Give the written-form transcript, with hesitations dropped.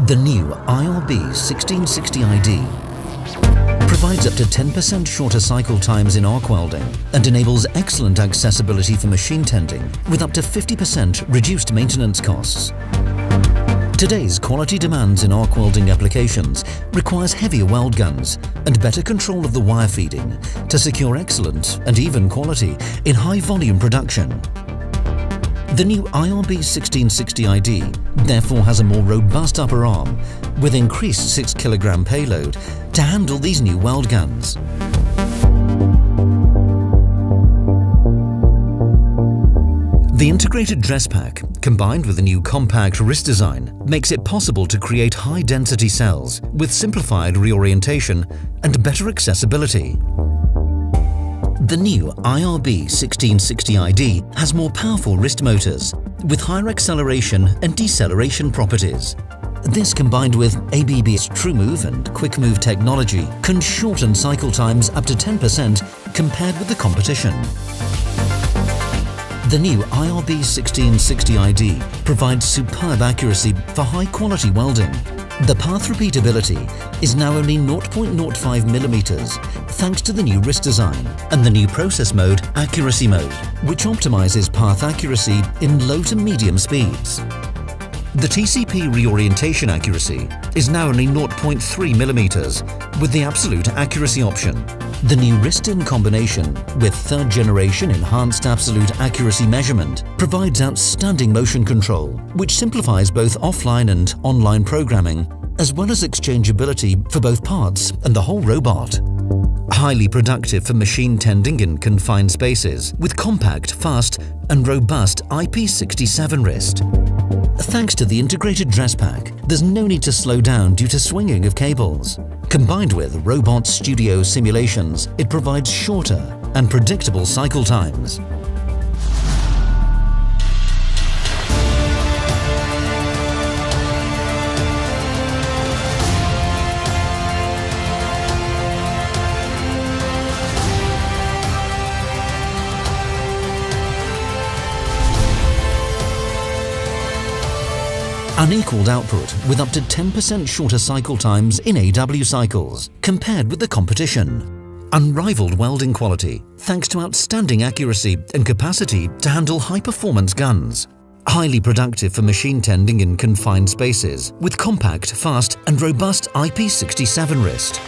The new IRB1660ID provides up to 10% shorter cycle times in arc welding and enables excellent accessibility for machine tending with up to 50% reduced maintenance costs. Today's quality demands in arc welding applications requires heavier weld guns and better control of the wire feeding to secure excellent and even quality in high volume production. The new IRB1660ID therefore has a more robust upper arm with increased 6 kg payload to handle these new weld guns. The integrated dress pack, combined with the new compact wrist design, makes it possible to create high-density cells with simplified reorientation and better accessibility. The new IRB1660ID has more powerful wrist motors with higher acceleration and deceleration properties. This, combined with ABB's TrueMove and QuickMove technology, can shorten cycle times up to 10% compared with the competition. The new IRB1660ID provides superb accuracy for high-quality welding. The path repeatability is now only 0.05 mm thanks to the new wrist design and the new process mode, Accuracy Mode, which optimizes path accuracy in low to medium speeds. The TCP reorientation accuracy is now only 0.3 mm with the absolute accuracy option. The new wrist-in combination with third-generation enhanced absolute accuracy measurement provides outstanding motion control, which simplifies both offline and online programming, as well as exchangeability for both parts and the whole robot. Highly productive for machine tending in confined spaces with compact, fast and robust IP67 wrist. Thanks to the integrated dress pack, there's no need to slow down due to swinging of cables. Combined with Robot Studio simulations, it provides shorter and predictable cycle times. Unequaled output with up to 10% shorter cycle times in AW cycles compared with the competition. Unrivaled welding quality thanks to outstanding accuracy and capacity to handle high-performance guns. Highly productive for machine tending in confined spaces with compact, fast and robust IP67 wrist.